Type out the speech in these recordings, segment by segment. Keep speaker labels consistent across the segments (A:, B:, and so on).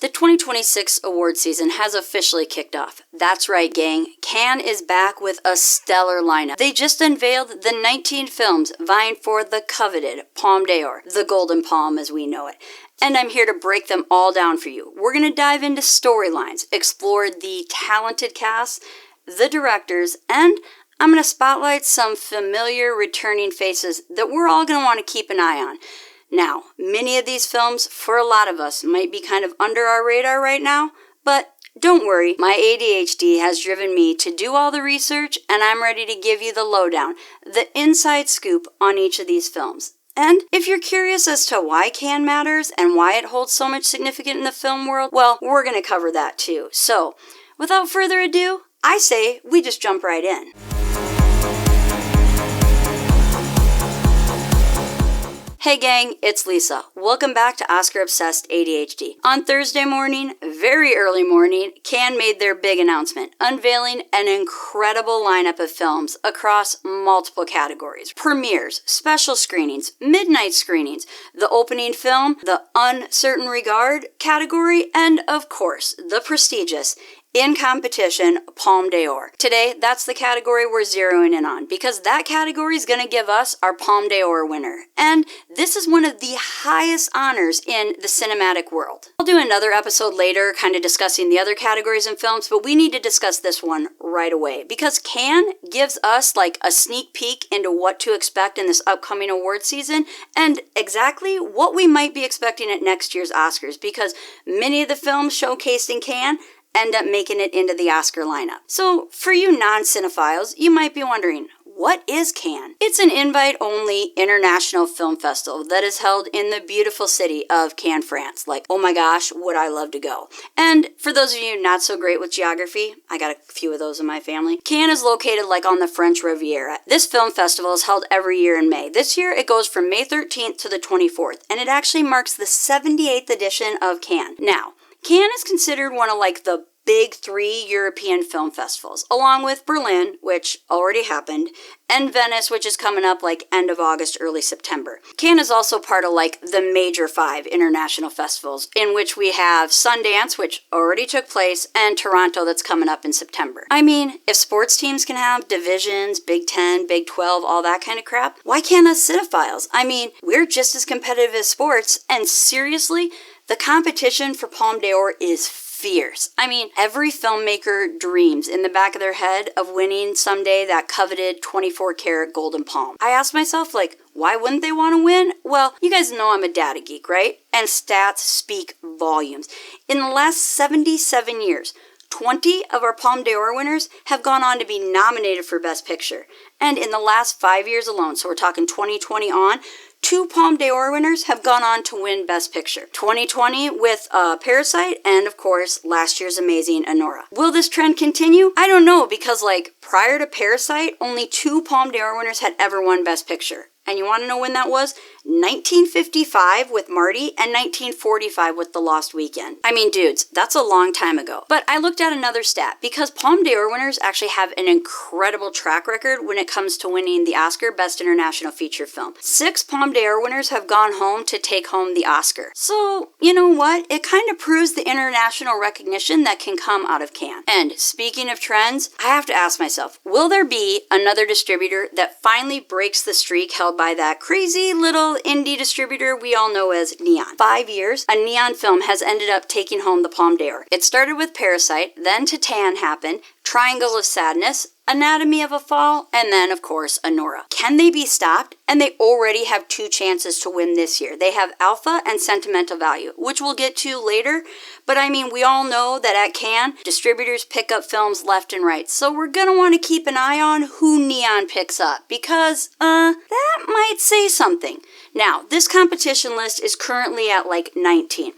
A: The 2026 award season has officially kicked off. That's right, gang. Cannes is back with a stellar lineup. They just unveiled the 19 films vying for the coveted Palme d'Or, the Golden Palm as we know it. And I'm here to break them all down for you. We're going to dive into storylines, explore the talented cast, the directors, and I'm going to spotlight some familiar returning faces that we're all going to want to keep an eye on. Now, many of these films, for a lot of us, might be kind of under our radar right now, but don't worry, my ADHD has driven me to do all the research, and I'm ready to give you the lowdown, the inside scoop on each of these films. And if you're curious as to why Cannes matters and why it holds so much significance in the film world, well, we're going to cover that too. So, without further ado, I say we just jump right in. Hey gang, it's Lisa. Welcome back to Oscar Obsessed ADHD. On Thursday morning, very early morning, Cannes made their big announcement, unveiling an incredible lineup of films across multiple categories. Premieres, special screenings, midnight screenings, the opening film, the Uncertain Regard category, and of course, the prestigious in competition, Palme d'Or. Today, that's the category we're zeroing in on because that category is going to give us our Palme d'Or winner. And this is one of the highest honors in the cinematic world. I'll do another episode later kind of discussing the other categories in films, but we need to discuss this one right away because Cannes gives us like a sneak peek into what to expect in this upcoming award season and exactly what we might be expecting at next year's Oscars because many of the films showcased in Cannes end up making it into the Oscar lineup. So, for you non-cinephiles, you might be wondering, what is Cannes? It's an invite-only international film festival that is held in the beautiful city of Cannes, France. Like, oh my gosh, would I love to go. And for those of you not so great with geography, I got a few of those in my family, Cannes is located like on the French Riviera. This film festival is held every year in May. This year it goes from May 13th to the 24th, and it actually marks the 78th edition of Cannes. Now, Cannes is considered one of like the big 3 European film festivals, along with Berlin, which already happened, and Venice, which is coming up like end of August, early September. Cannes is also part of like the major 5 international festivals, in which we have Sundance, which already took place, and Toronto that's coming up in September. I mean, if sports teams can have divisions, Big 10, Big 12, all that kind of crap, why can't us cinephiles? I mean, we're just as competitive as sports, and seriously, the competition for Palme d'Or is fierce. I mean, every filmmaker dreams in the back of their head of winning someday that coveted 24-karat golden palm. I asked myself, like, why wouldn't they want to win? Well, you guys know I'm a data geek, right? And stats speak volumes. In the last 77 years, 20 of our Palme d'Or winners have gone on to be nominated for Best Picture. And in the last 5 years alone, so we're talking 2020 on, 2 Palme d'Or winners have gone on to win Best Picture. 2020 with Parasite, and of course, last year's amazing Anora. Will this trend continue? I don't know, because like prior to Parasite, only 2 Palme d'Or winners had ever won Best Picture. And you want to know when that was? 1955 with Marty and 1945 with The Lost Weekend. I mean, dudes, that's a long time ago. But I looked at another stat because Palme d'Or winners actually have an incredible track record when it comes to winning the Oscar Best International Feature Film. 6 Palme d'Or winners have gone home to take home the Oscar. So, you know what? It kind of proves the international recognition that can come out of Cannes. And speaking of trends, I have to ask myself, will there be another distributor that finally breaks the streak held by that crazy little indie distributor we all know as Neon? 5 years, a Neon film has ended up taking home the Palme d'Or. It started with Parasite, then Titan happened, Triangle of Sadness, Anatomy of a Fall, and then, of course, Anora. Can they be stopped? And they already have 2 chances to win this year. They have Alpha and Sentimental Value, which we'll get to later. But I mean, we all know that at Cannes, distributors pick up films left and right. So we're gonna want to keep an eye on who Neon picks up, because, that might say something. Now, this competition list is currently at like 19.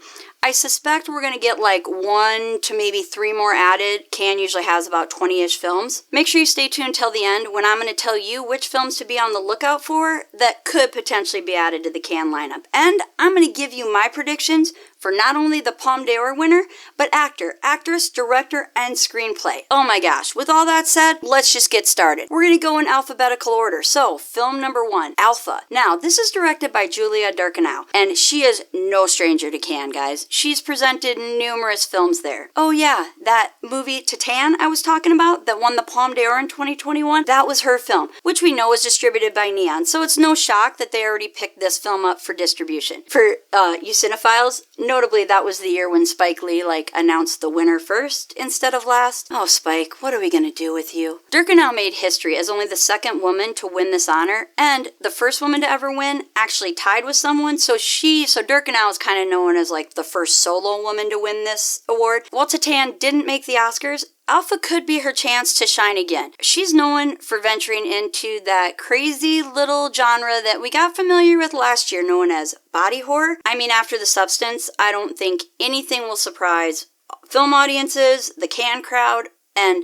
A: I suspect we're going to get like 1 to maybe 3 more added. Cannes usually has about 20-ish films. Make sure you stay tuned till the end when I'm going to tell you which films to be on the lookout for that could potentially be added to the Cannes lineup. And I'm going to give you my predictions for not only the Palme d'Or winner, but actor, actress, director, and screenplay. Oh my gosh, with all that said, let's just get started. We're going to go in alphabetical order. So, film number 1, Alpha. Now, this is directed by Julia Ducournau, and she is no stranger to Cannes, guys. She's presented numerous films there. Oh yeah, that movie Titan I was talking about that won the Palme d'Or in 2021, that was her film, which we know is distributed by Neon, so it's no shock that they already picked this film up for distribution. For you cinephiles, notably that was the year when Spike Lee announced the winner first instead of last. Oh Spike, what are we gonna do with you? Ducournau made history as only the second woman to win this honor, and the first woman to ever win actually tied with someone, so Ducournau is kind of known as the first solo woman to win this award. While Titan didn't make the Oscars, Alpha could be her chance to shine again. She's known for venturing into that crazy little genre that we got familiar with last year, known as body horror. I mean, after The Substance, I don't think anything will surprise film audiences, the Cannes crowd, and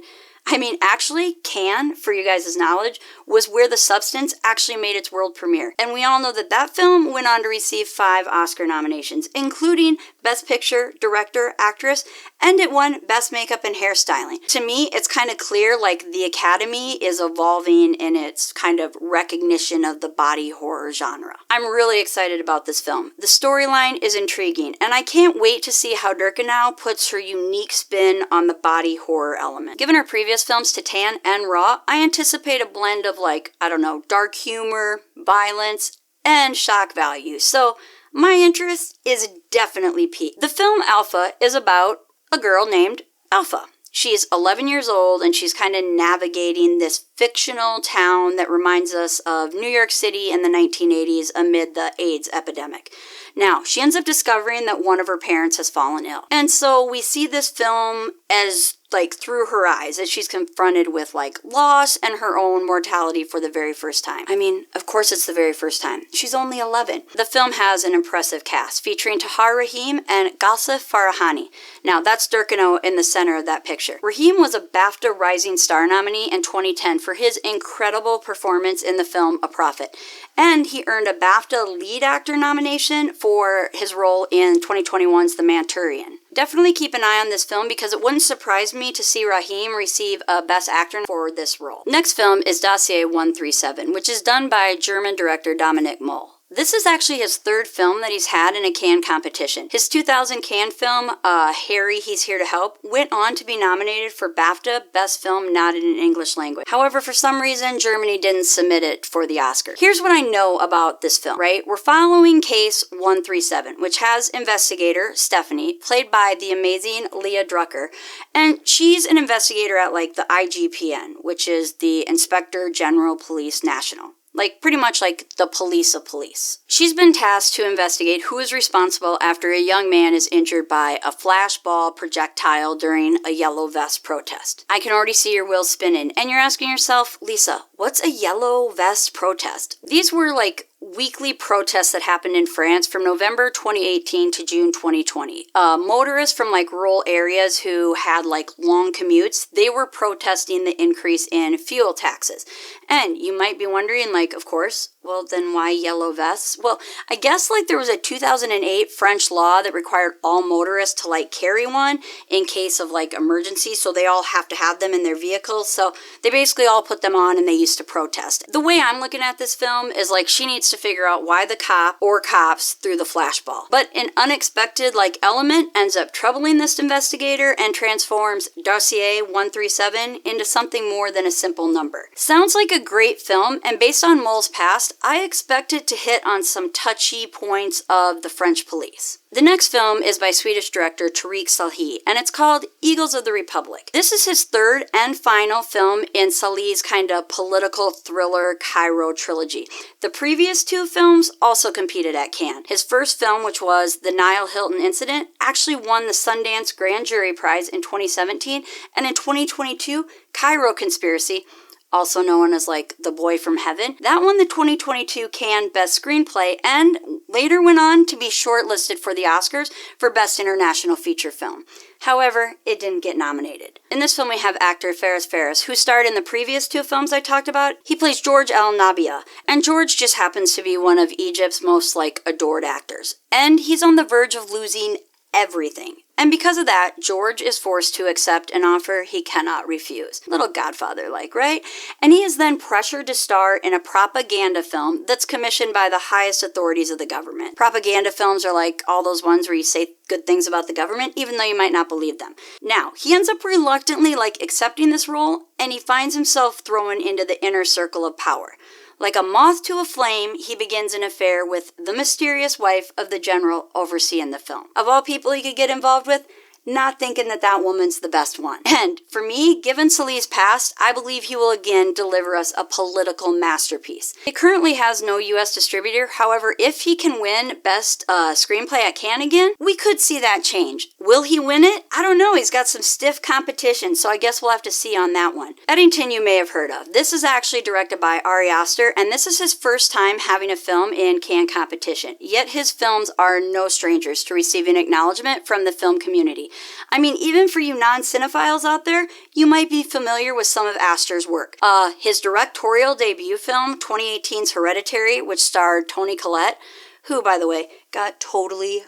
A: actually, Cannes, for you guys' knowledge, was where The Substance actually made its world premiere. And we all know that that film went on to receive 5 Oscar nominations, including Best Picture, Director, Actress, and it won Best Makeup and Hairstyling. To me, it's kind of clear the Academy is evolving in its kind of recognition of the body horror genre. I'm really excited about this film. The storyline is intriguing, and I can't wait to see how Ducournau puts her unique spin on the body horror element. Given her previous films Titan and Raw, I anticipate a blend of dark humor, violence, and shock value. So my interest is definitely piqued. The film Alpha is about a girl named Alpha. She's 11 years old and she's kind of navigating this fictional town that reminds us of New York City in the 1980s amid the AIDS epidemic. Now, she ends up discovering that one of her parents has fallen ill. And so we see this film as through her eyes as she's confronted with loss and her own mortality for the very first time. Of course it's the very first time. She's only 11. The film has an impressive cast featuring Tahar Rahim and Ghassef Farahani. Now that's Ducournau in the center of that picture. Rahim was a BAFTA Rising Star nominee in 2010 for his incredible performance in the film A Prophet. And he earned a BAFTA Lead Actor nomination for his role in 2021's The Manchurian. Definitely keep an eye on this film because it wouldn't surprise me to see Rahim receive a Best Actor for this role. Next film is Dossier 137, which is done by German director Dominik Moll. This is actually his 3rd film that he's had in a Cannes competition. His 2000 Cannes film, Harry, He's Here to Help, went on to be nominated for BAFTA Best Film Not in an English Language. However, for some reason, Germany didn't submit it for the Oscar. Here's what I know about this film, right? We're following case 137, which has investigator Stephanie, played by the amazing Leah Drucker, and she's an investigator at the IGPN, which is the Inspector General Police National. Pretty much the police of police. She's been tasked to investigate who is responsible after a young man is injured by a flashball projectile during a yellow vest protest. I can already see your wheels spinning, and you're asking yourself, Lisa, what's a yellow vest protest? These were weekly protests that happened in France from November 2018 to June 2020. Motorists from rural areas who had long commutes, they were protesting the increase in fuel taxes. And you might be wondering, of course, well, then why yellow vests? Well, I guess there was a 2008 French law that required all motorists to carry one in case of emergency, so they all have to have them in their vehicles. So they basically all put them on and they used to protest. The way I'm looking at this film is she needs to figure out why the cop or cops threw the flashball. But an unexpected element ends up troubling this investigator and transforms Dossier 137 into something more than a simple number. Sounds like a great film, and based on Moll's past, I expect it to hit on some touchy points of the French police. The next film is by Swedish director Tarik Saleh, and it's called Eagles of the Republic. This is his 3rd and final film in Saleh's kind of political thriller Cairo trilogy. The previous 2 films also competed at Cannes. His first film, which was The Niall Hilton Incident, actually won the Sundance Grand Jury Prize in 2017, and in 2022, Cairo Conspiracy, also known as The Boy from Heaven, that won the 2022 Cannes Best Screenplay and later went on to be shortlisted for the Oscars for Best International Feature Film. However, it didn't get nominated. In this film we have actor Faris, who starred in the previous 2 films I talked about. He plays George El Nabia, and George just happens to be one of Egypt's most adored actors. And he's on the verge of losing everything. And because of that, George is forced to accept an offer he cannot refuse. Little Godfather-like, right? And he is then pressured to star in a propaganda film that's commissioned by the highest authorities of the government. Propaganda films are like all those ones where you say good things about the government, even though you might not believe them. Now, he ends up reluctantly accepting this role, and he finds himself thrown into the inner circle of power. Like a moth to a flame, he begins an affair with the mysterious wife of the general overseeing the film. Of all people he could get involved with, not thinking that woman's the best one. And for me, given Saleh's past, I believe he will again deliver us a political masterpiece. It currently has no US distributor. However, if he can win Best Screenplay at Cannes again, we could see that change. Will he win it? I don't know. He's got some stiff competition, so I guess we'll have to see on that one. Eddington you may have heard of. This is actually directed by Ari Aster, and this is his first time having a film in Cannes competition. Yet his films are no strangers to receiving acknowledgement from the film community. I mean, even for you non-cinephiles out there, you might be familiar with some of Aster's work. His directorial debut film, 2018's Hereditary, which starred Toni Collette, who, by the way, got totally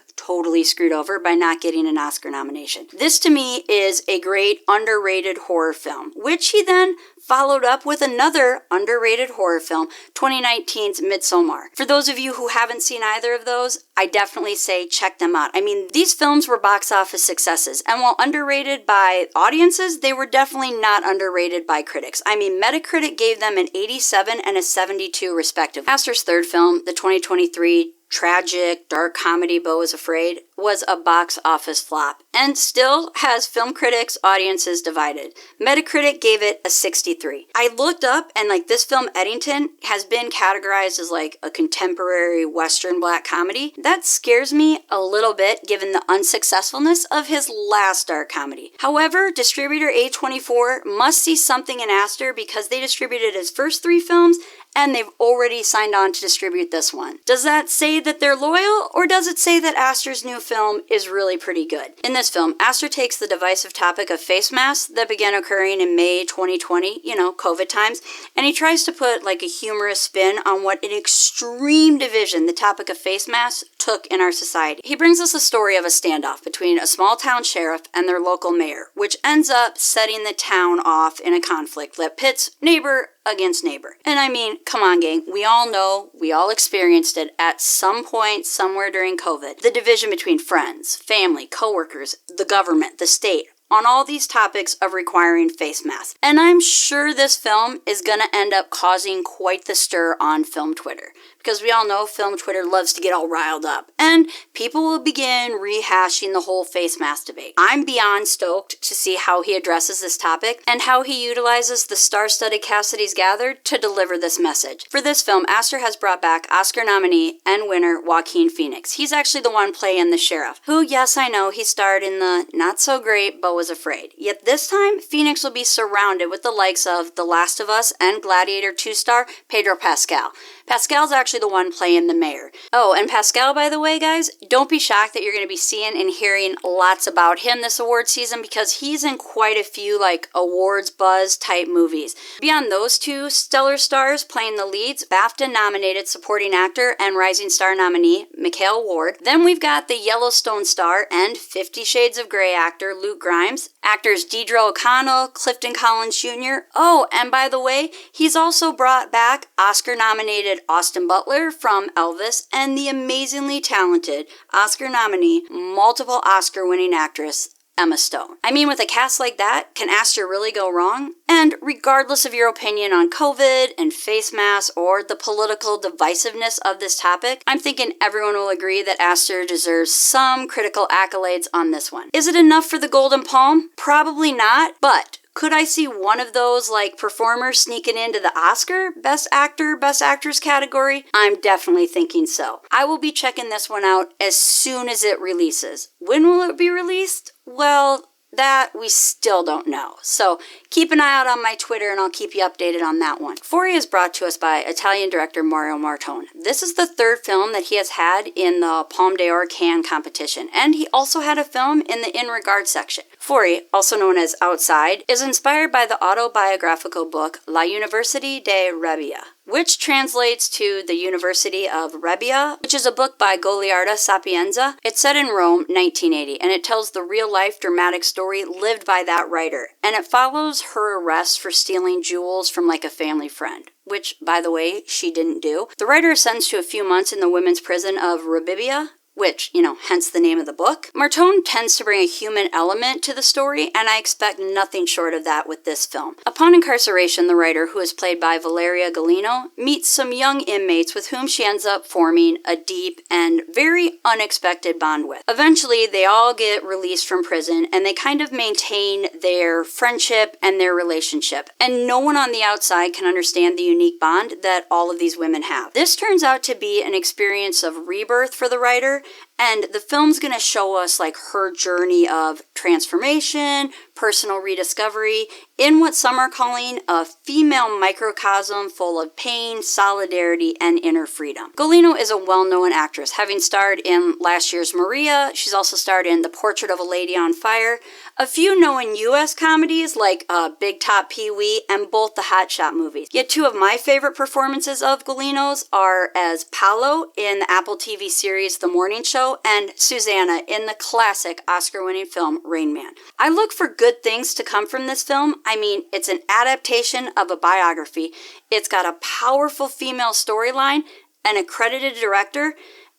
A: screwed over by not getting an Oscar nomination. This, to me, is a great underrated horror film, which he then followed up with another underrated horror film, 2019's Midsommar. For those of you who haven't seen either of those, I definitely say check them out. I mean, these films were box office successes, and while underrated by audiences, they were definitely not underrated by critics. I mean, Metacritic gave them an 87 and a 72 respectively. Aster's third film, the 2023 tragic, dark comedy Beau is Afraid, was a box office flop and still has film critics' audiences divided. Metacritic gave it a 63. I looked up and this film Eddington has been categorized as a contemporary Western black comedy. That scares me a little bit given the unsuccessfulness of his last dark comedy. However, distributor A24 must see something in Aster because they distributed his first 3 films and they've already signed on to distribute this one. Does that say that they're loyal, or does it say that Aster's new film is really pretty good? In this film, Aster takes the divisive topic of face masks that began occurring in May 2020, COVID times, and he tries to put a humorous spin on what an extreme division the topic of face masks took in our society. He brings us a story of a standoff between a small town sheriff and their local mayor, which ends up setting the town off in a conflict that pits neighbor against neighbor. And I mean, come on gang, we all know, we all experienced it at some point somewhere during COVID. The division between friends, family, coworkers, the government, the state, on all these topics of requiring face masks. And I'm sure this film is gonna end up causing quite the stir on film Twitter, because we all know film Twitter loves to get all riled up, and people will begin rehashing the whole face mask debate. I'm beyond stoked to see how he addresses this topic and how he utilizes the star-studded cast that he's gathered to deliver this message. For this film, Aster has brought back Oscar nominee and winner Joaquin Phoenix. He's actually the one playing the sheriff, who, yes, I know, he starred in the not-so-great Beau was Afraid. Yet this time, Phoenix will be surrounded with the likes of The Last of Us and Gladiator 2 star Pedro Pascal. Pascal's actually the one playing the mayor. Oh, and Pascal, by the way, guys, don't be shocked that you're going to be seeing and hearing lots about him this award season, because he's in quite a few awards buzz type movies. Beyond those 2 stellar stars playing the leads, BAFTA nominated supporting actor and Rising Star nominee Mikael Ward. Then we've got the Yellowstone star and 50 Shades of Grey actor Luke Grimes, actors Deidre O'Connell, Clifton Collins Jr. Oh, and by the way, he's also brought back Oscar nominated Austin Butler from Elvis and the amazingly talented Oscar nominee, multiple Oscar winning actress Emma Stone. I mean, with a cast like that, can Aster really go wrong? And regardless of your opinion on COVID and face masks or the political divisiveness of this topic, I'm thinking everyone will agree that Aster deserves some critical accolades on this one. Is it enough for the Golden Palm? Probably not, but could I see one of those performers sneaking into the Oscar Best Actor, Best Actress category? I'm definitely thinking so. I will be checking this one out as soon as it releases. When will it be released? Well, that we still don't know. So keep an eye out on my Twitter and I'll keep you updated on that one. Fuori is brought to us by Italian director Mario Martone. This is the 3rd film that he has had in the Palme d'Or Cannes competition, and he also had a film in the In Regard section. Fuori, also known as Outside, is inspired by the autobiographical book La Université de Rebbia. which translates to The University of Rebbia, which is a book by Goliarda Sapienza. It's set in Rome, 1980, and it tells the real-life dramatic story lived by that writer, and it follows her arrest for stealing jewels from like a family friend, which, by the way, she didn't do. The writer is sentenced to a few months in the women's prison of Rebbia, which, hence the name of the book. Martone tends to bring a human element to the story, and I expect nothing short of that with this film. Upon incarceration, the writer, who is played by Valeria Golino, meets some young inmates with whom she ends up forming a deep and very unexpected bond with. Eventually, they all get released from prison, and they kind of maintain their friendship and their relationship. And no one on the outside can understand the unique bond that all of these women have. This turns out to be an experience of rebirth for the writer, and the film's going to show us like her journey of transformation, personal rediscovery, in what some are calling a female microcosm full of pain, solidarity, and inner freedom. Golino is a well-known actress, having starred in last year's Moria. She's also starred in The Portrait of a Lady on Fire, a few known U.S. comedies like Big Top Pee-wee, and both the Hot Shot movies. Yet two of my favorite performances of Golino's are as Paolo in the Apple TV series The Morning Show, and Susanna in the classic Oscar-winning film Rain Man. I look for good things to come from this film. I mean, it's an adaptation of a biography. It's got a powerful female storyline, an accredited director,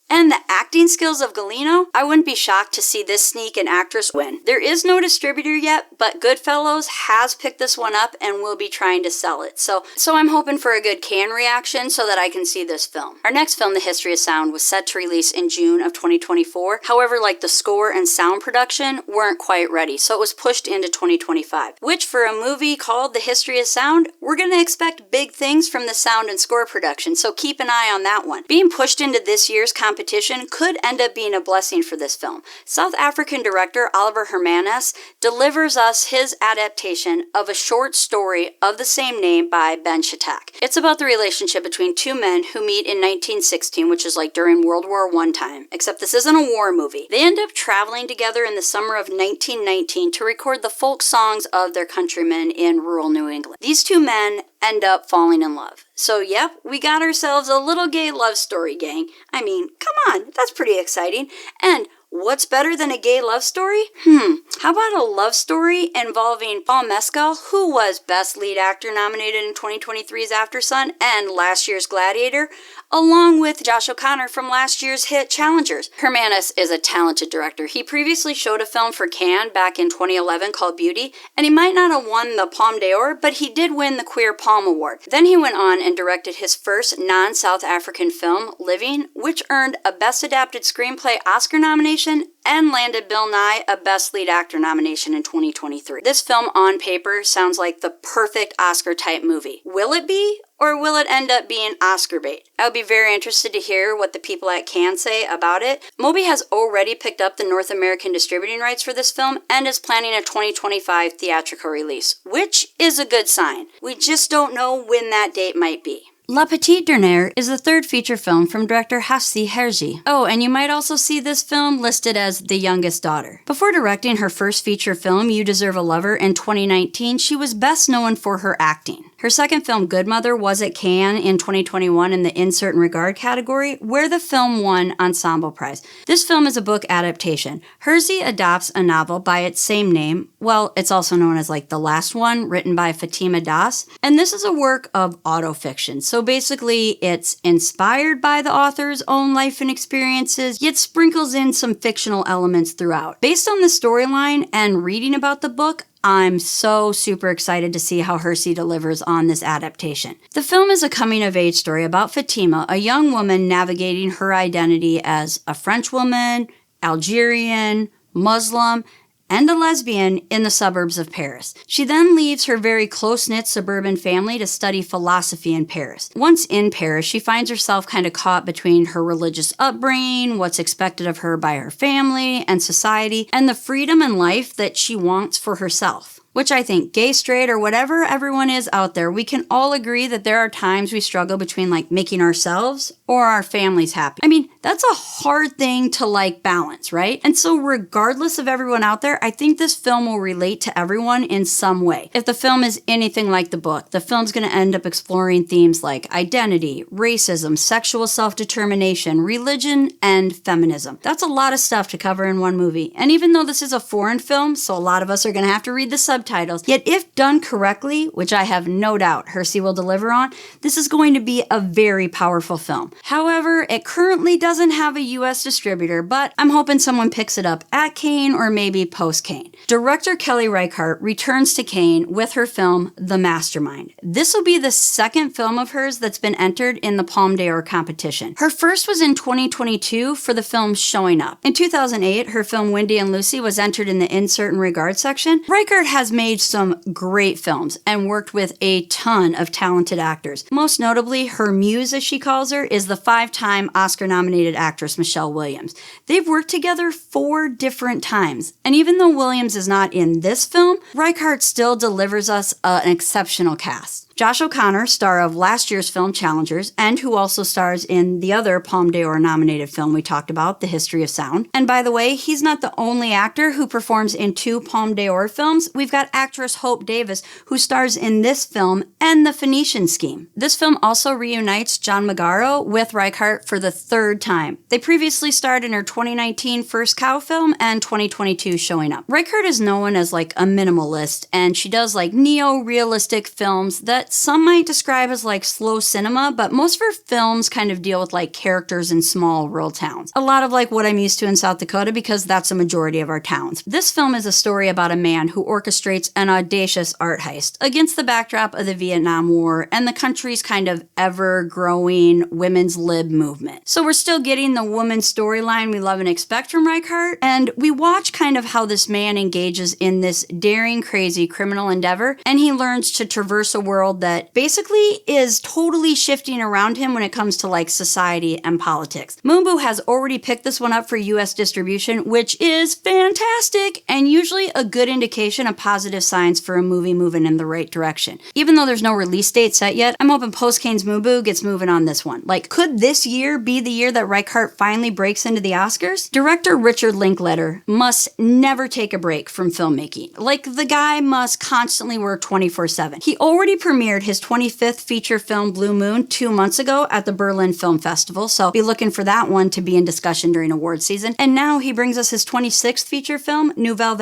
A: and the acting skills of Golino. I wouldn't be shocked to see this sneak an actress win. There is no distributor yet, but Goodfellas has picked this one up and will be trying to sell it. So I'm hoping for a good Cannes reaction so that I can see this film. Our next film, The History of Sound, was set to release in June of 2024. However, the score and sound production weren't quite ready, so it was pushed into 2025, which for a movie called The History of Sound, we're going to expect big things from the sound and score production, so keep an eye on that one. Being pushed into this year's competition could end up being a blessing for this film. South African director Oliver Hermanus delivers us his adaptation of a short story of the same name by Ben Shatak. It's about the relationship between two men who meet in 1916, which is during World War I time, except this isn't a war movie. They end up traveling together in the summer of 1919 to record the folk songs of their countrymen in rural New England. These two men end up falling in love. So yep, we got ourselves a little gay love story, gang. I mean, come on, that's pretty exciting. And what's better than a gay love story? How about a love story involving Paul Mescal, who was Best Lead Actor nominated in 2023's Aftersun and last year's Gladiator, along with Josh O'Connor from last year's hit Challengers. Hermanus is a talented director. He previously showed a film for Cannes back in 2011 called Beauty, and he might not have won the Palme d'Or, but he did win the Queer Palm Award. Then he went on and directed his first non-South African film, Living, which earned a Best Adapted Screenplay Oscar nomination and landed Bill Nye a Best Lead Actor nomination in 2023. This film on paper sounds like the perfect Oscar-type movie. Will it be? Or will it end up being Oscar bait? I would be very interested to hear what the people at Cannes say about it. Moby has already picked up the North American distributing rights for this film and is planning a 2025 theatrical release, which is a good sign. We just don't know when that date might be. La Petite Derniere is the third feature film from director Hafsia Herzi. Oh, and you might also see this film listed as The Youngest Daughter. Before directing her first feature film, You Deserve a Lover, in 2019, she was best known for her acting. Her second film, Good Mother, was at Cannes in 2021 in the Insert and Regard category, where the film won Ensemble Prize. This film is a book adaptation. Herzi adopts a novel by its same name. Well, it's also known as The Last One, written by Fatima Das. And this is a work of autofiction. So basically, it's inspired by the author's own life and experiences, yet sprinkles in some fictional elements throughout. Based on the storyline and reading about the book, I'm so super excited to see how Herzi delivers on this adaptation. The film is a coming-of-age story about Fatima, a young woman navigating her identity as a French woman, Algerian, Muslim, and a lesbian in the suburbs of Paris. She then leaves her very close-knit suburban family to study philosophy in Paris. Once in Paris, she finds herself kind of caught between her religious upbringing, what's expected of her by her family and society, and the freedom and life that she wants for herself. which I think gay, straight, or whatever everyone is out there, we can all agree that there are times we struggle between like making ourselves or our families happy. I mean, that's a hard thing to like balance, right? And so regardless of everyone out there, I think this film will relate to everyone in some way. If the film is anything like the book, the film's going to end up exploring themes like identity, racism, sexual self-determination, religion, and feminism. That's a lot of stuff to cover in one movie. And even though this is a foreign film, so a lot of us are going to have to read the subtitles, yet if done correctly, which I have no doubt Herzi will deliver on, this is going to be a very powerful film. However, it currently doesn't have a US distributor, but I'm hoping someone picks it up at Cannes or maybe post-Cannes. Director Kelly Reichardt returns to Cannes with her film, The Mastermind. This will be the second film of hers that's been entered in the Palme d'Or competition. Her first was in 2022 for the film Showing Up. In 2008, her film Wendy and Lucy was entered in the Insert and Regard section. Reichardt has made some great films and worked with a ton of talented actors. Most notably, her muse, as she calls her, is the 5-time Oscar-nominated actress Michelle Williams. They've worked together 4 different times, and even though Williams is not in this film, Reichardt still delivers us an exceptional cast. Josh O'Connor, star of last year's film Challengers, and who also stars in the other Palme d'Or nominated film we talked about, The History of Sound. And by the way, he's not the only actor who performs in 2 Palme d'Or films. We've got actress Hope Davis, who stars in this film and The Phoenician Scheme. This film also reunites John Magaro with Reichardt for the 3rd time. They previously starred in her 2019 First Cow film and 2022 Showing Up. Reichardt is known as like a minimalist, and she does like neo-realistic films that some might describe as like slow cinema, but most of her films kind of deal with like characters in small rural towns. A lot of like what I'm used to in South Dakota, because that's a majority of our towns. This film is a story about a man who orchestrates an audacious art heist against the backdrop of the Vietnam War and the country's kind of ever-growing women's lib movement. So we're still getting the woman storyline we love and expect from Reichardt, and we watch kind of how this man engages in this daring, crazy criminal endeavor, and he learns to traverse a world that basically is totally shifting around him when it comes to like society and politics. Moonboo has already picked this one up for US distribution, which is fantastic and usually a good indication of positive signs for a movie moving in the right direction. Even though there's no release date set yet, I'm hoping post-Cannes Moonboo gets moving on this one. Like, could this year be the year that Reichardt finally breaks into the Oscars? Director Richard Linklater must never take a break from filmmaking. Like, the guy must constantly work 24/7. He already premiered his 25th feature film Blue Moon 2 months ago at the Berlin Film Festival, so be looking for that one to be in discussion during awards season. And now he brings us his 26th feature film, Nouvelle,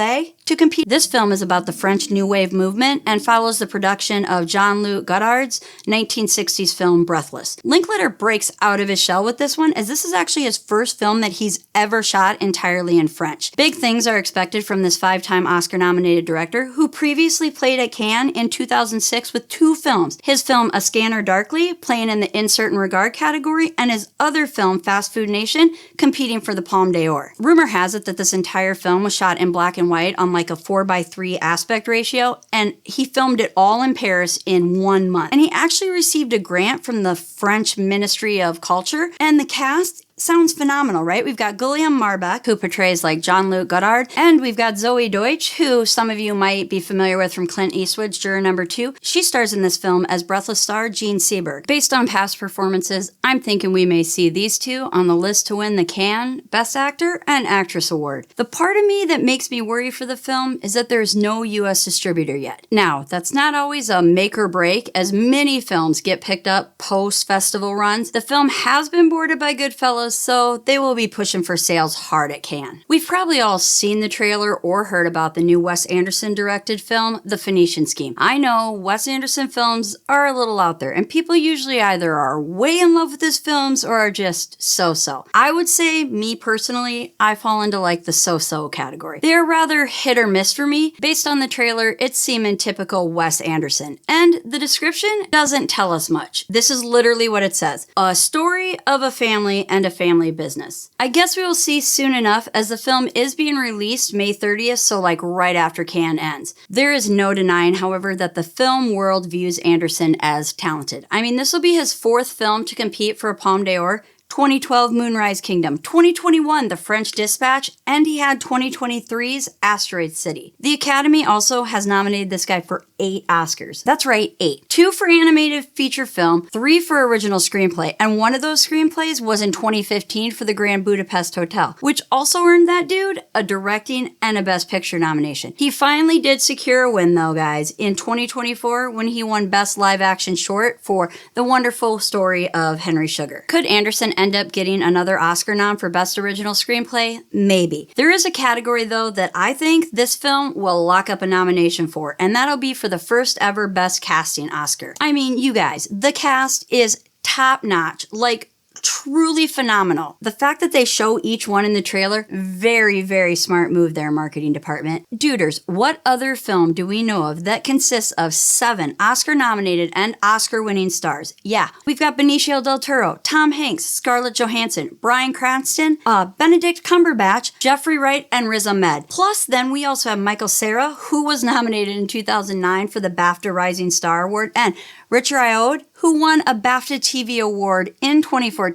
A: to compete. This film is about the French New Wave movement and follows the production of Jean-Luc Godard's 1960s film Breathless. Linklater breaks out of his shell with this one, as this is actually his first film that he's ever shot entirely in French. Big things are expected from this 5-time Oscar-nominated director, who previously played at Cannes in 2006 with 2 films. His film A Scanner Darkly, playing in the Insert and Regard category, and his other film Fast Food Nation, competing for the Palme d'Or. Rumor has it that this entire film was shot in black and white on like a 4:3 aspect ratio, and he filmed it all in Paris in 1 month. And he actually received a grant from the French Ministry of Culture, and the cast sounds phenomenal, right? We've got Guillaume Marbach, who portrays like Jean-Luc Godard, and we've got Zoe Deutsch, who some of you might be familiar with from Clint Eastwood's Juror Number 2. She stars in this film as Breathless star Jean Seberg. Based on past performances, I'm thinking we may see these two on the list to win the Cannes Best Actor and Actress Award. The part of me that makes me worry for the film is that there's no US distributor yet. Now, that's not always a make or break, as many films get picked up post-festival runs. The film has been boarded by Goodfellas, so they will be pushing for sales hard at Cannes. We've probably all seen the trailer or heard about the new Wes Anderson directed film, The Phoenician Scheme. I know Wes Anderson films are a little out there, and people usually either are way in love with his films or are just so-so. I would say, me personally, I fall into like the so-so category. They're rather hit or miss for me. Based on the trailer, it's seeming typical Wes Anderson, and the description doesn't tell us much. This is literally what it says: a story of a family and a family business. I guess we will see soon enough, as the film is being released May 30th, so like right after Cannes ends. There is no denying, however, that the film world views Anderson as talented. I mean, this will be his 4th film to compete for a Palme d'Or, 2012 Moonrise Kingdom, 2021 The French Dispatch, and he had 2023's Asteroid City. The Academy also has nominated this guy for 8 Oscars. That's right, 8. 2 for animated feature film, 3 for original screenplay, and one of those screenplays was in 2015 for the Grand Budapest Hotel, which also earned that dude a directing and a Best Picture nomination. He finally did secure a win though, guys, in 2024 when he won Best Live Action Short for The Wonderful Story of Henry Sugar. Could Anderson end up getting another Oscar nom for Best Original Screenplay? Maybe. There is a category though that I think this film will lock up a nomination for, and that'll be for the first ever Best Casting Oscar. I mean, you guys, the cast is top notch, like truly phenomenal. The fact that they show each one in the trailer, very, very smart move there, marketing department. Duders, what other film do we know of that consists of 7 Oscar-nominated and Oscar-winning stars? Yeah, we've got Benicio del Toro, Tom Hanks, Scarlett Johansson, Bryan Cranston, Benedict Cumberbatch, Jeffrey Wright, and Riz Ahmed. Plus, then we also have Michael Cera, who was nominated in 2009 for the BAFTA Rising Star Award, and Richard Ayoade, who won a BAFTA TV award in 2014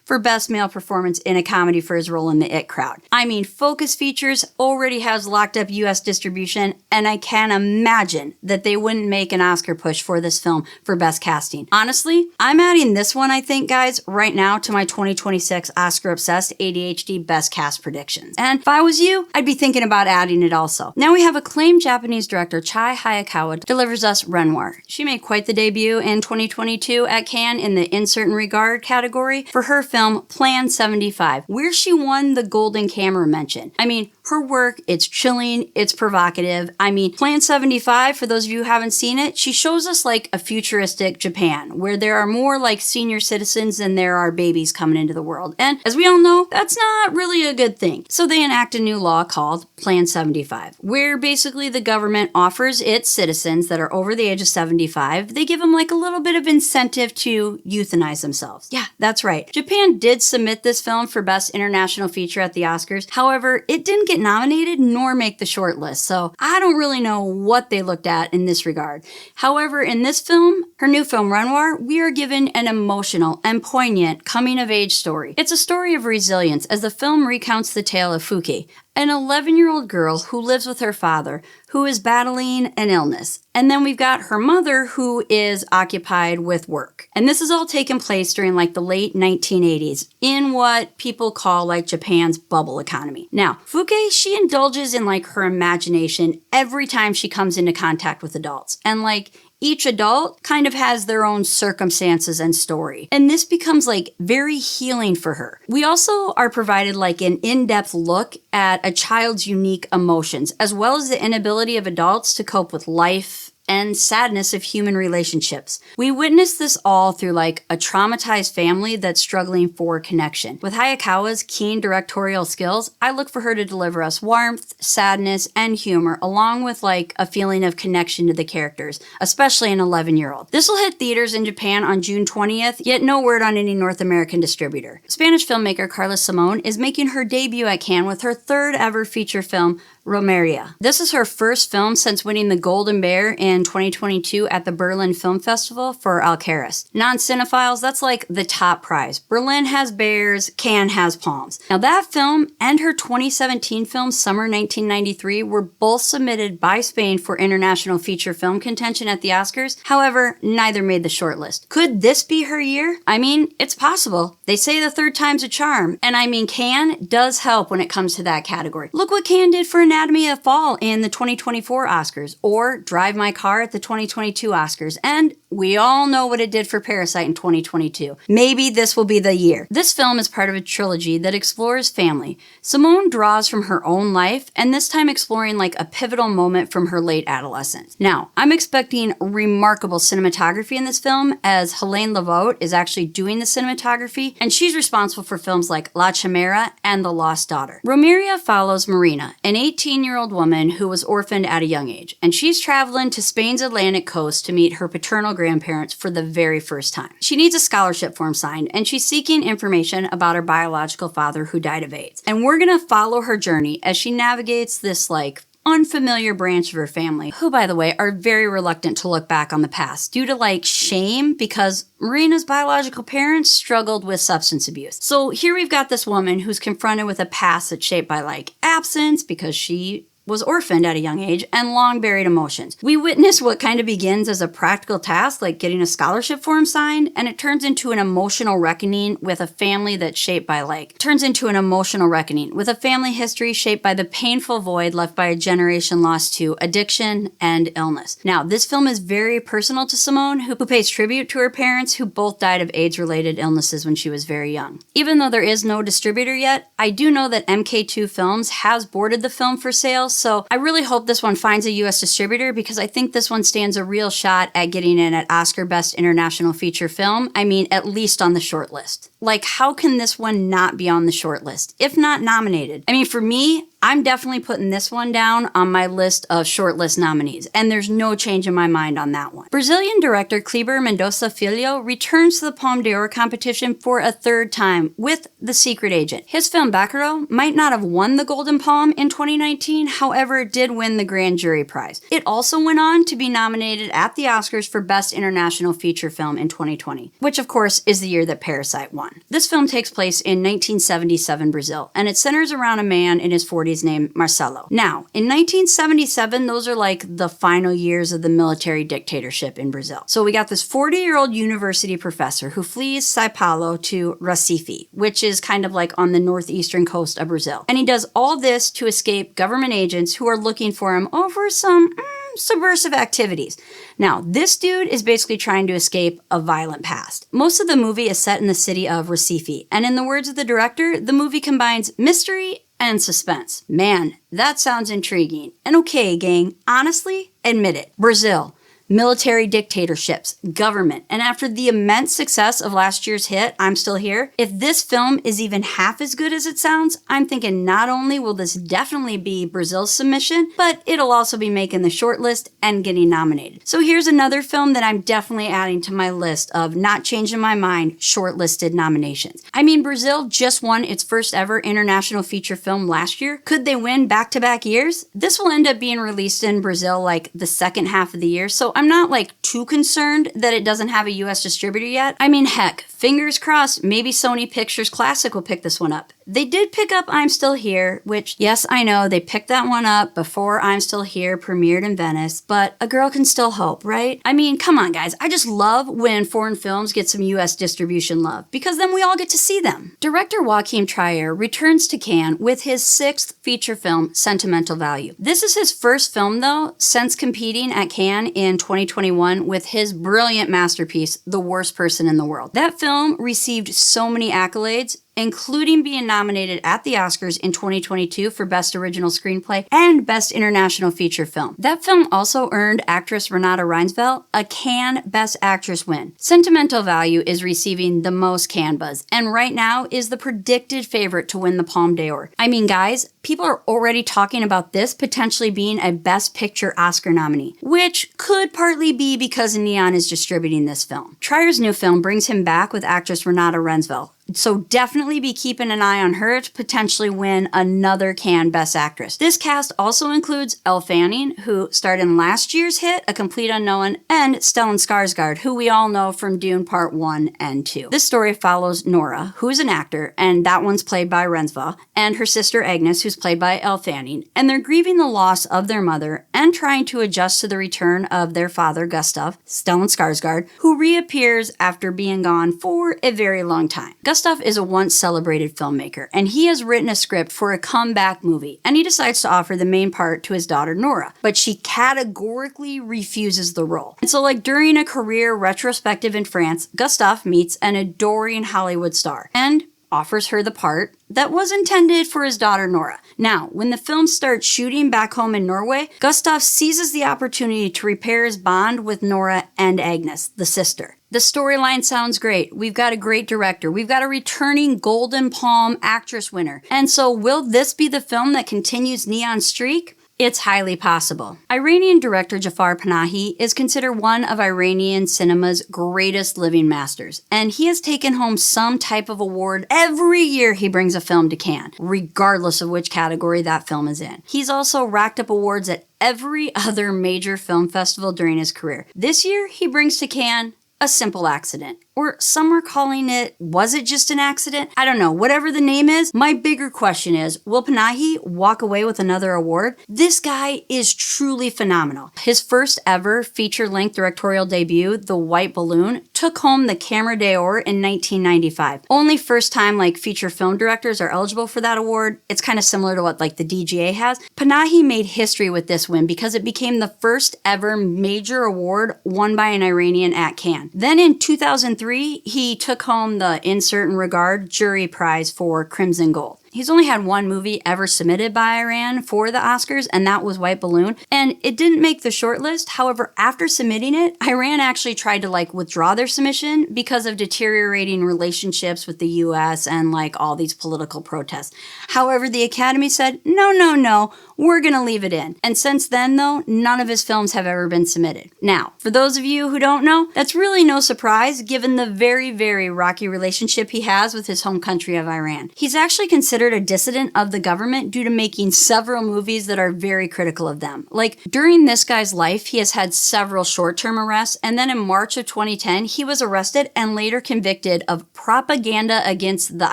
A: for Best Male Performance in a Comedy for his role in The It Crowd. I mean, Focus Features already has locked up US distribution, and I can't imagine that they wouldn't make an Oscar push for this film for Best Casting. Honestly, I'm adding this one, I think, guys, right now to my 2026 Oscar-obsessed ADHD Best Cast predictions. And if I was you, I'd be thinking about adding it also. Now we have acclaimed Japanese director Chai Hayakawa delivers us Renoir. She made quite the debut in 2022 at Cannes in the In Certain Regard category for her film Plan 75, where she won the Golden Camera mention. I mean, her work, it's chilling, it's provocative. I mean, Plan 75, for those of you who haven't seen it, she shows us like a futuristic Japan, where there are more like senior citizens than there are babies coming into the world. And as we all know, that's not really a good thing. So they enact a new law called Plan 75, where basically the government offers its citizens that are over the age of 75, they give them like a little bit of incentive to euthanize themselves. Yeah, that's right. Japan did submit this film for Best International Feature at the Oscars. However, it didn't get nominated nor make the short list, so I don't really know what they looked at in this regard. However, in this film, her new film Renoir, we are given an emotional and poignant coming-of-age story. It's a story of resilience as the film recounts the tale of Fuki, an 11-year-old girl who lives with her father, who is battling an illness. And then we've got her mother, who is occupied with work. And this is all taking place during like the late 1980s in what people call like Japan's bubble economy. Now, Fuke, she indulges in like her imagination every time she comes into contact with adults. And like each adult kind of has their own circumstances and story. And this becomes like very healing for her. We also are provided like an in-depth look at a child's unique emotions, as well as the inability of adults to cope with life and sadness of human relationships. We witness this all through like a traumatized family that's struggling for connection. With Hayakawa's keen directorial skills, I look for her to deliver us warmth, sadness, and humor, along with like a feeling of connection to the characters, especially an 11-year-old. This will hit theaters in Japan on June 20th, yet no word on any North American distributor. Spanish filmmaker Carla Simón is making her debut at Cannes with her 3rd ever feature film, Romeria. This is her first film since winning the Golden Bear in 2022 at the Berlin Film Festival for Alcaraz. Non-cinephiles, that's like the top prize. Berlin has bears, Cannes has palms. Now that film and her 2017 film Summer 1993 were both submitted by Spain for international feature film contention at the Oscars. However, neither made the shortlist. Could this be her year? I mean, it's possible. They say the 3rd time's a charm. And I mean, Cannes does help when it comes to that category. Look what Cannes did for Anatomy of Fall in the 2024 Oscars, or Drive My Car at the 2022 Oscars, and we all know what it did for Parasite in 2022. Maybe this will be the year. This film is part of a trilogy that explores family. Simón draws from her own life, and this time exploring like a pivotal moment from her late adolescence. Now, I'm expecting remarkable cinematography in this film, as Helene Lavote is actually doing the cinematography, and she's responsible for films like La Chimera and The Lost Daughter. Romeria follows Marina, an 18-year-old woman who was orphaned at a young age, and she's traveling to Spain's Atlantic coast to meet her paternal grandparents for the very first time. She needs a scholarship form signed, and she's seeking information about her biological father who died of AIDS. And we're gonna follow her journey as she navigates this like unfamiliar branch of her family, who, by the way, are very reluctant to look back on the past due to, like, shame because Marina's biological parents struggled with substance abuse. So here we've got this woman who's confronted with a past that's shaped by, like, absence because she was orphaned at a young age, and long buried emotions. We witness what kind of begins as a practical task, like getting a scholarship form signed, and it turns into an emotional reckoning with a family that's shaped by a family history shaped by the painful void left by a generation lost to addiction and illness. Now, this film is very personal to Simone, who pays tribute to her parents, who both died of AIDS-related illnesses when she was very young. Even though there is no distributor yet, I do know that MK2 Films has boarded the film for sale, so I really hope this one finds a US distributor because I think this one stands a real shot at getting in at Oscar Best International Feature Film. I mean, at least on the short list. Like, how can this one not be on the short list, if not nominated? I mean, for me, I'm definitely putting this one down on my list of shortlist nominees, and there's no change in my mind on that one. Brazilian director Kleber Mendonça Filho returns to the Palme d'Or competition for a third time with The Secret Agent. His film Bacurau might not have won the Golden Palm in 2019, however, it did win the Grand Jury Prize. It also went on to be nominated at the Oscars for Best International Feature Film in 2020, which of course is the year that Parasite won. This film takes place in 1977 Brazil, and it centers around a man in his 40s named Marcelo. Now, in 1977, those are like the final years of the military dictatorship in Brazil. So we got this 40-year-old university professor who flees Sao Paulo to Recife, which is kind of like on the northeastern coast of Brazil. And he does all this to escape government agents who are looking for him over some subversive activities. Now, this dude is basically trying to escape a violent past. Most of the movie is set in the city of Recife, and in the words of the director, the movie combines mystery and suspense. Man, that sounds intriguing. And okay, gang, honestly, admit it. Brazil, military dictatorships, government, and after the immense success of last year's hit, I'm Still Here, if this film is even half as good as it sounds, I'm thinking not only will this definitely be Brazil's submission, but it'll also be making the shortlist and getting nominated. So here's another film that I'm definitely adding to my list of not changing my mind shortlisted nominations. I mean, Brazil just won its first ever international feature film last year. Could they win back-to-back years? This will end up being released in Brazil like the second half of the year, so I'm not like too concerned that it doesn't have a US distributor yet. I mean, heck, fingers crossed, maybe Sony Pictures Classic will pick this one up. They did pick up I'm Still Here, which, yes, I know, they picked that one up before I'm Still Here premiered in Venice, but a girl can still hope, right? I mean, come on, guys. I just love when foreign films get some US distribution love, because then we all get to see them. Director Joachim Trier returns to Cannes with his sixth feature film, Sentimental Value. This is his first film, though, since competing at Cannes in 2021 with his brilliant masterpiece, The Worst Person in the World. That film received so many accolades, including being nominated at the Oscars in 2022 for Best Original Screenplay and Best International Feature Film. That film also earned actress Renate Reinsveld a Cannes Best Actress win. Sentimental Value is receiving the most Cannes buzz, and right now is the predicted favorite to win the Palme d'Or. I mean, guys, people are already talking about this potentially being a Best Picture Oscar nominee, which could partly be because Neon is distributing this film. Trier's new film brings him back with actress Renate Reinsveld, so definitely be keeping an eye on her to potentially win another Cannes Best Actress. This cast also includes Elle Fanning, who starred in last year's hit, A Complete Unknown, and Stellan Skarsgård, who we all know from Dune Part 1 and 2. This story follows Nora, who is an actor, and that one's played by Reinsveld, and her sister Agnes, who's played by Elle Fanning, and they're grieving the loss of their mother and trying to adjust to the return of their father, Gustav, Stellan Skarsgård, who reappears after being gone for a very long time. Gustav is a once celebrated filmmaker, and he has written a script for a comeback movie, and he decides to offer the main part to his daughter Nora, but she categorically refuses the role. And so, like, during a career retrospective in France, Gustav meets an adoring Hollywood star and offers her the part that was intended for his daughter Nora. Now, when the film starts shooting back home in Norway, Gustav seizes the opportunity to repair his bond with Nora and Agnes, the sister. The storyline sounds great. We've got a great director. We've got a returning Golden Palm actress winner. And so will this be the film that continues Neon's streak? It's highly possible. Iranian director Jafar Panahi is considered one of Iranian cinema's greatest living masters, and he has taken home some type of award every year he brings a film to Cannes, regardless of which category that film is in. He's also racked up awards at every other major film festival during his career. This year, he brings to Cannes A Simple Accident. Or some are calling it, was it just an accident? I don't know, whatever the name is. My bigger question is, will Panahi walk away with another award? This guy is truly phenomenal. His first ever feature-length directorial debut, The White Balloon, took home the Camera d'Or in 1995. Only first time feature film directors are eligible for that award. It's kind of similar to what the DGA has. Panahi made history with this win because it became the first ever major award won by an Iranian at Cannes. Then in 2003, he took home the Insert in Regard Jury Prize for Crimson Gold. He's only had one movie ever submitted by Iran for the Oscars, and that was White Balloon, and it didn't make the shortlist. However, after submitting it, Iran actually tried to withdraw their submission because of deteriorating relationships with the US and all these political protests. However, the Academy said, no, we're gonna leave it in. And since then, though, none of his films have ever been submitted. Now, for those of you who don't know, that's really no surprise given the very, very rocky relationship he has with his home country of Iran. He's actually considered a dissident of the government due to making several movies that are very critical of them. During this guy's life, he has had several short-term arrests, and then in March of 2010, he was arrested and later convicted of propaganda against the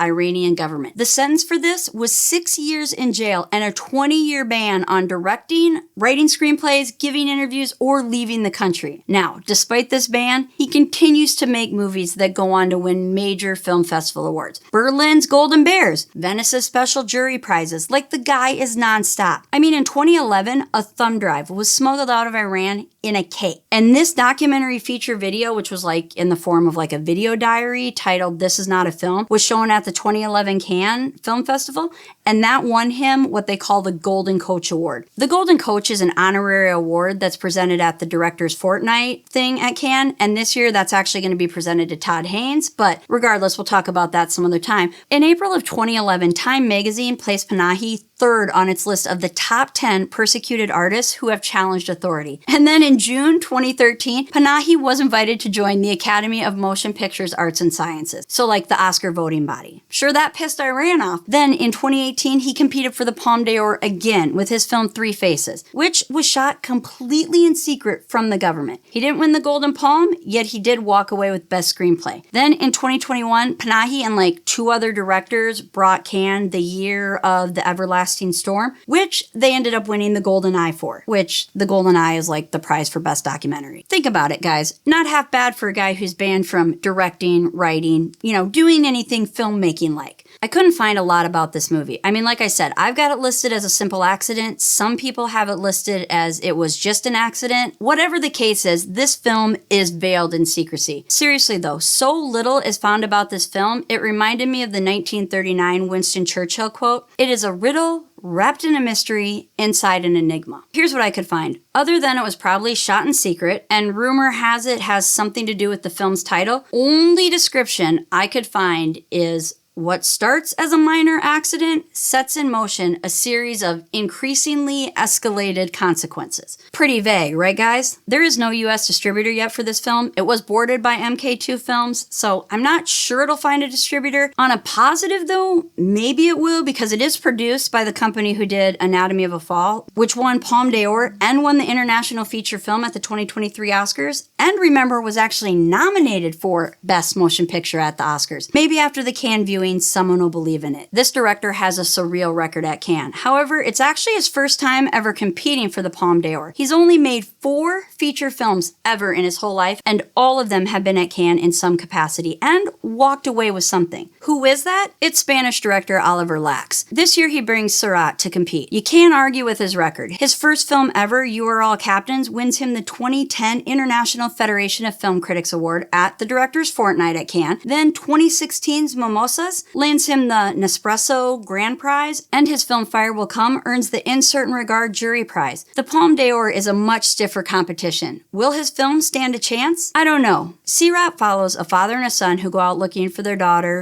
A: Iranian government. The sentence for this was 6 years in jail and a 20-year ban on directing, writing screenplays, giving interviews, or leaving the country. Now, despite this ban, he continues to make movies that go on to win major film festival awards. Berlin's Golden Bears, Venice's special jury prizes. The guy is nonstop. In 2011, a thumb drive was smuggled out of Iran in a cake. And this documentary feature video, which was in the form of a video diary titled This Is Not a Film, was shown at the 2011 Cannes Film Festival, and that won him what they call the Golden Coach Award. The Golden Coach is an honorary award that's presented at the Director's Fortnight thing at Cannes, and this year that's actually going to be presented to Todd Haynes, but regardless, we'll talk about that some other time. In April of 2011, Time magazine placed Panahi third on its list of the top 10 persecuted artists who have challenged authority. And then in June 2013, Panahi was invited to join the Academy of Motion Pictures Arts and Sciences, so the Oscar voting body. Sure, that pissed Iran off. Then in 2018, he competed for the Palme d'Or again with his film Three Faces, which was shot completely in secret from the government. He didn't win the Golden Palm, yet he did walk away with Best Screenplay. Then in 2021, Panahi and two other directors brought Cannes the Year of the Everlasting Storm, which they ended up winning the Golden Eye for, which the Golden Eye is the prize for best documentary. Think about it, guys. Not half bad for a guy who's banned from directing, writing, doing anything filmmaking like. I couldn't find a lot about this movie. Like I said, I've got it listed as a simple accident. Some people have it listed as it was just an accident. Whatever the case is, this film is veiled in secrecy. Seriously though, so little is found about this film, it reminded me of the 1939 Winston Churchill quote, "It is a riddle wrapped in a mystery inside an enigma." Here's what I could find. Other than it was probably shot in secret, and rumor has it has something to do with the film's title, only description I could find is what starts as a minor accident sets in motion a series of increasingly escalated consequences. Pretty vague, right guys? There is no US distributor yet for this film. It was boarded by MK2 Films, so I'm not sure it'll find a distributor. On a positive though, maybe it will because it is produced by the company who did Anatomy of a Fall, which won Palme d'Or and won the International Feature Film at the 2023 Oscars, and remember was actually nominated for Best Motion Picture at the Oscars. Maybe after the Cannes viewing, someone will believe in it. This director has a surreal record at Cannes. However, it's actually his first time ever competing for the Palme d'Or. He's only made 4 feature films ever in his whole life, and all of them have been at Cannes in some capacity and walked away with something. Who is that? It's Spanish director Oliver Lax. This year he brings Surat to compete. You can't argue with his record. His first film ever, You Are All Captains, wins him the 2010 International Federation of Film Critics Award at the Director's Fortnight at Cannes. Then 2016's Mimosas has, lands him the Nespresso Grand Prize, and his film Fire Will Come earns the In Certain Regard Jury Prize. The Palme d'Or is a much stiffer competition. Will his film stand a chance? I don't know. Sirat follows a father and a son who go out looking for their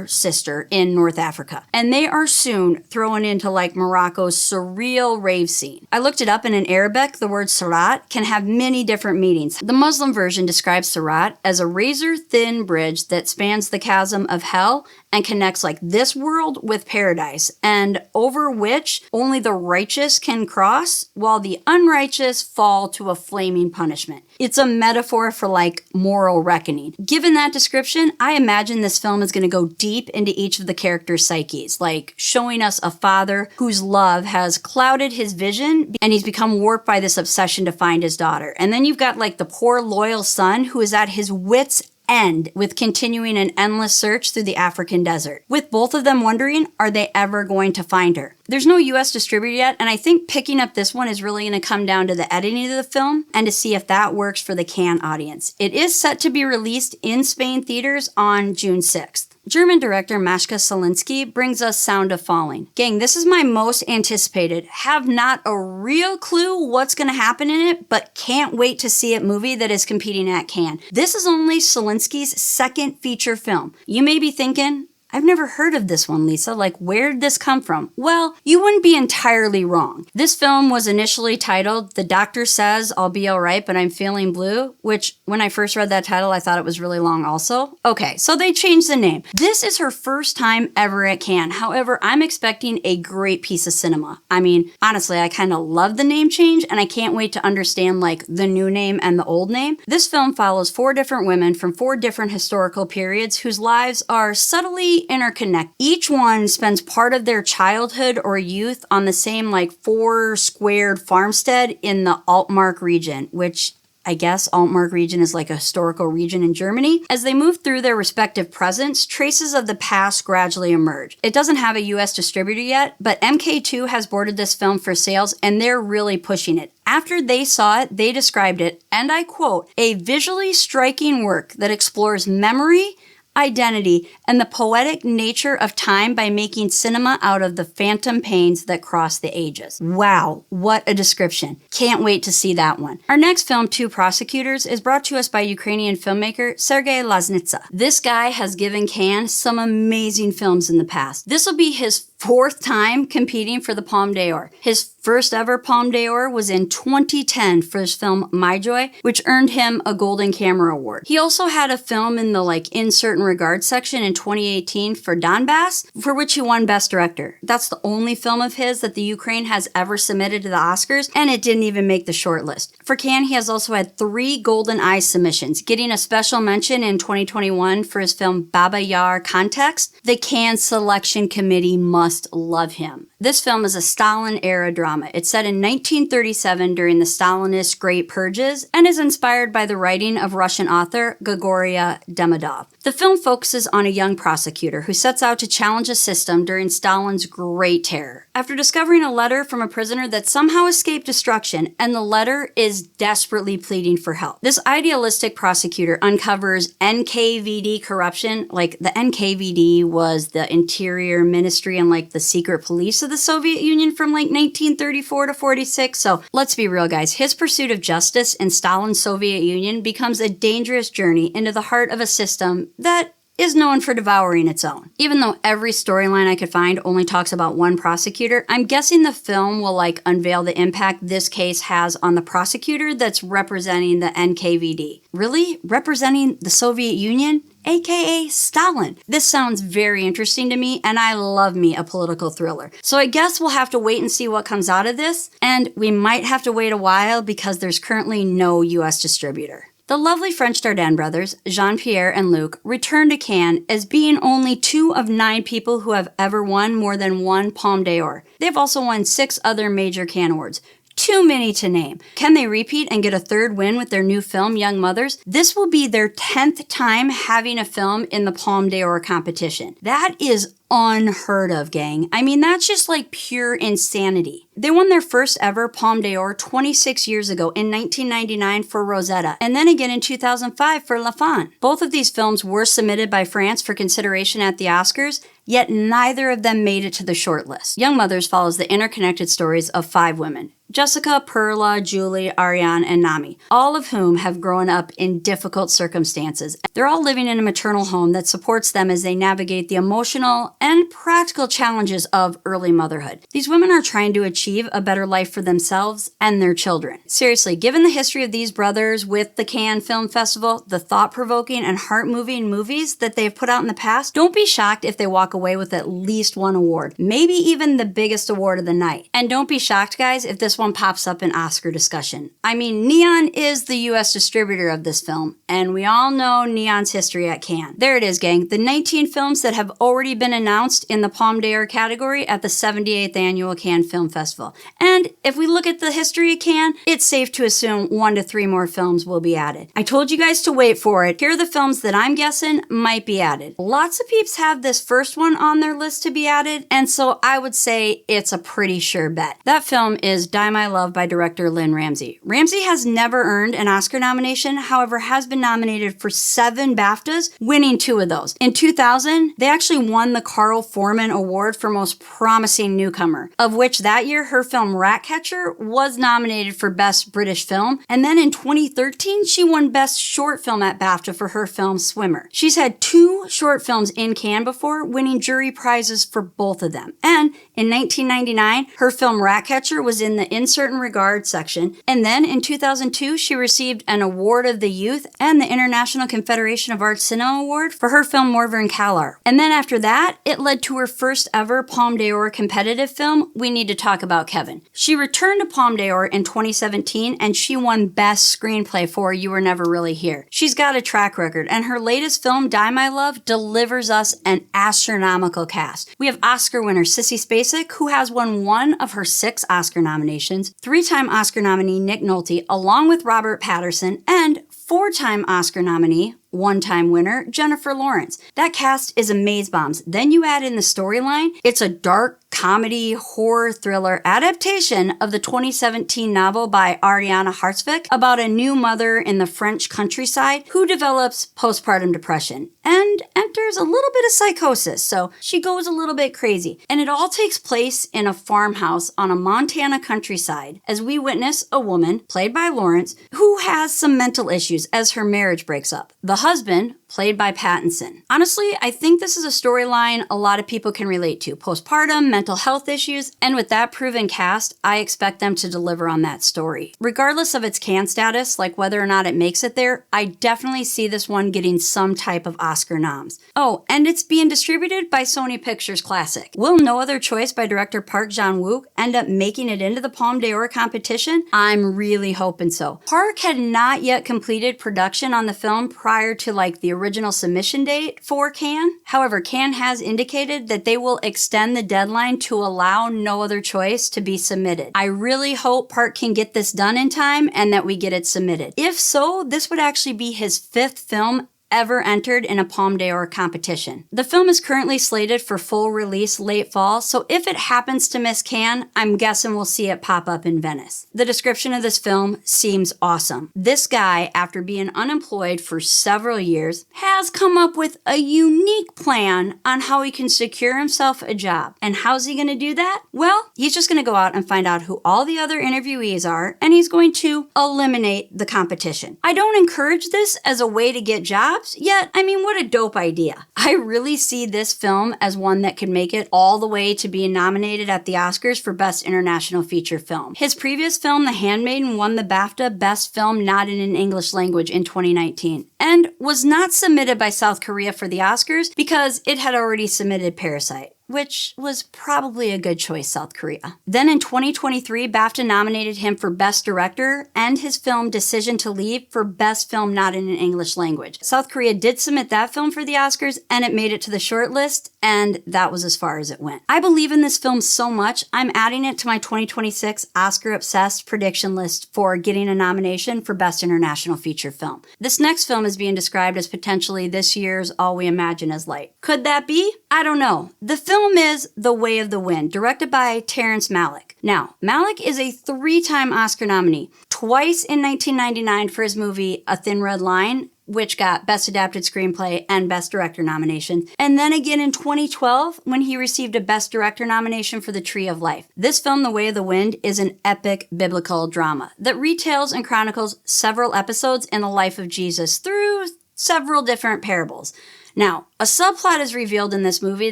A: sister in North Africa, and they are soon thrown into like Morocco's surreal rave scene. I looked it up, and in Arabic, the word Sirat can have many different meanings. The Muslim version describes Sirat as a razor-thin bridge that spans the chasm of hell and connects like this world with paradise, and over which only the righteous can cross, while the unrighteous fall to a flaming punishment. It's a metaphor for like moral reckoning. Given that description, I imagine this film is going to go deep into each of the characters' psyches, like showing us a father whose love has clouded his vision and he's become warped by this obsession to find his daughter. And then you've got like the poor loyal son who is at his wit's end with continuing an endless search through the African desert, with both of them wondering, are they ever going to find her? There's no US distributor yet, and I think picking up this one is really going to come down to the editing of the film and to see if that works for the Cannes audience. It is set to be released in Spain theaters on June 6th. German director Maschka Salinsky brings us Sound of Falling. Gang, this is my most anticipated, have not a real clue what's going to happen in it, but can't wait to see it movie that is competing at Cannes. This is only Salinsky's second feature film. You may be thinking, I've never heard of this one, Lisa. Like, where did this come from? Well, you wouldn't be entirely wrong. This film was initially titled The Doctor Says I'll Be Alright, But I'm Feeling Blue, which, when I first read that title, I thought it was really long also. Okay, so they changed the name. This is her first time ever at Cannes. However, I'm expecting a great piece of cinema. I mean, honestly, I kind of love the name change, and I can't wait to understand, like, the new name and the old name. This film follows 4 different women from 4 different historical periods whose lives are subtly interconnect. Each one spends part of their childhood or youth on the same like 4 squared farmstead in the Altmark region, which I guess Altmark region is like a historical region in Germany. As they move through their respective presents, traces of the past gradually emerge. It doesn't have a US distributor yet, but MK2 has boarded this film for sales, and they're really pushing it. After they saw it, they described it, and I quote, a visually striking work that explores memory, identity, and the poetic nature of time by making cinema out of the phantom pains that cross the ages. Wow, what a description. Can't wait to see that one. Our next film, Two Prosecutors, is brought to us by Ukrainian filmmaker Sergei Laznitsa. This guy has given Cannes some amazing films in the past. This will be his 4th time competing for the Palme d'Or. His first ever Palme d'Or was in 2010 for his film My Joy, which earned him a Golden Camera Award. He also had a film in the In Certain Regard section in 2018 for Donbass, for which he won Best Director. That's the only film of his that the Ukraine has ever submitted to the Oscars, and it didn't even make the shortlist. For Cannes, he has also had 3 Golden Eye submissions, getting a special mention in 2021 for his film Baba Yar Context. The Cannes Selection Committee must love him. This film is a Stalin-era drama. It's set in 1937 during the Stalinist Great Purges and is inspired by the writing of Russian author Grigory Demidov. The film focuses on a young prosecutor who sets out to challenge a system during Stalin's Great Terror. After discovering a letter from a prisoner that somehow escaped destruction, and the letter is desperately pleading for help, this idealistic prosecutor uncovers NKVD corruption. Like, the NKVD was the Interior Ministry and like the secret police of the Soviet Union from like 1934 to 46. So let's be real, guys. His pursuit of justice in Stalin's Soviet Union becomes a dangerous journey into the heart of a system that is known for devouring its own. Even though every storyline I could find only talks about one prosecutor, I'm guessing the film will like unveil the impact this case has on the prosecutor that's representing the NKVD. Really? Representing the Soviet Union? AKA Stalin. This sounds very interesting to me, and I love me a political thriller. So I guess we'll have to wait and see what comes out of this, and we might have to wait a while because there's currently no US distributor. The lovely French Dardenne brothers, Jean-Pierre and Luc, return to Cannes as being only 2 of 9 people who have ever won more than 1 Palme d'Or. They've also won 6 other major Cannes awards. Too many to name. Can they repeat and get a 3rd win with their new film, Young Mothers? This will be their 10th time having a film in the Palme d'Or competition. That is unheard of, gang. I mean, that's just like pure insanity. They won their first ever Palme d'Or 26 years ago in 1999 for Rosetta, and then again in 2005 for La Fan. Both of these films were submitted by France for consideration at the Oscars, yet neither of them made it to the shortlist. Young Mothers follows the interconnected stories of 5 women: Jessica, Perla, Julie, Ariane, and Nami, all of whom have grown up in difficult circumstances. They're all living in a maternal home that supports them as they navigate the emotional and practical challenges of early motherhood. These women are trying to achieve a better life for themselves and their children. Seriously, given the history of these brothers with the Cannes Film Festival, the thought-provoking and heart-moving movies that they've put out in the past, don't be shocked if they walk away with at least one award, maybe even the biggest award of the night. And don't be shocked, guys, if this one pops up in Oscar discussion. I mean, Neon is the US distributor of this film, and we all know Neon's history at Cannes. There it is, gang, the 19 films that have already been announced in the Palme d'Or category at the 78th Annual Cannes Film Festival. And if we look at the history of Cannes, it's safe to assume 1 to 3 more films will be added. I told you guys to wait for it. Here are the films that I'm guessing might be added. Lots of peeps have this first one on their list to be added, and so I would say it's a pretty sure bet. That film is Die My Love by director Lynn Ramsey. Ramsey has never earned an Oscar nomination, however has been nominated for 7 BAFTAs, winning 2 of those. In 2000, they actually won the Carl Foreman Award for Most Promising Newcomer, of which that year her film Ratcatcher was nominated for Best British Film, and then in 2013 she won Best Short Film at BAFTA for her film Swimmer. She's had 2 short films in Cannes before, winning jury prizes for both of them. And in 1999, her film Ratcatcher was in the In Certain Regard section, and then in 2002 she received an Award of the Youth and the International Confederation of Art Cinema Award for her film Morvern Callar. And then after that, it led to her first ever Palme d'Or competitive film, We Need to Talk About Kevin. She returned to Palme d'Or in 2017 and she won Best Screenplay for You Were Never Really Here. She's got a track record, and her latest film, Die My Love, delivers us an astronomical cast. We have Oscar winner Sissy Spacek, who has won 1 of her 6 Oscar nominations, 3-time Oscar nominee Nick Nolte, along with Robert Pattinson, and 4-time Oscar nominee, 1-time winner Jennifer Lawrence. That cast is amazeballs. Then you add in the storyline. It's a dark comedy horror thriller adaptation of the 2017 novel by Ariana Hartzvik about a new mother in the French countryside who develops postpartum depression and enters a little bit of psychosis, so she goes a little bit crazy. And it all takes place in a farmhouse on a Montana countryside as we witness a woman, played by Lawrence, who has some mental issues as her marriage breaks up. The husband, played by Pattinson. Honestly, I think this is a storyline a lot of people can relate to. Postpartum, mental health issues, and with that proven cast, I expect them to deliver on that story. Regardless of its Cannes status, like whether or not it makes it there, I definitely see this one getting some type of Oscar noms. Oh, and it's being distributed by Sony Pictures Classic. Will No Other Choice by director Park Chan-wook end up making it into the Palme d'Or competition? I'm really hoping so. Park had not yet completed production on the film prior to the original submission date for Cannes. However, Cannes has indicated that they will extend the deadline to allow No Other Choice to be submitted. I really hope Park can get this done in time and that we get it submitted. If so, this would actually be his 5th film ever entered in a Palme d'Or competition. The film is currently slated for full release late fall, so if it happens to miss Cannes, I'm guessing we'll see it pop up in Venice. The description of this film seems awesome. This guy, after being unemployed for several years, has come up with a unique plan on how he can secure himself a job. And how's he gonna do that? Well, he's just gonna go out and find out who all the other interviewees are, and he's going to eliminate the competition. I don't encourage this as a way to get jobs, yet, I mean, what a dope idea. I really see this film as one that could make it all the way to being nominated at the Oscars for Best International Feature Film. His previous film, The Handmaiden, won the BAFTA Best Film Not in an English Language in 2019, and was not submitted by South Korea for the Oscars because it had already submitted Parasite, which was probably a good choice, South Korea. Then in 2023, BAFTA nominated him for Best Director and his film Decision to Leave for Best Film Not in an English Language. South Korea did submit that film for the Oscars and it made it to the shortlist, and that was as far as it went. I believe in this film so much, I'm adding it to my 2026 Oscar-obsessed prediction list for getting a nomination for Best International Feature Film. This next film is being described as potentially this year's All We Imagine Is Light. Could that be? I don't know. The film is The Way of the Wind, directed by Terrence Malick. Now, Malick is a 3-time Oscar nominee, twice in 1999 for his movie A Thin Red Line, which got Best Adapted Screenplay and Best Director nomination, and then again in 2012 when he received a Best Director nomination for The Tree of Life. This film, The Way of the Wind, is an epic biblical drama that retells and chronicles several episodes in the life of Jesus through several different parables. Now, a subplot is revealed in this movie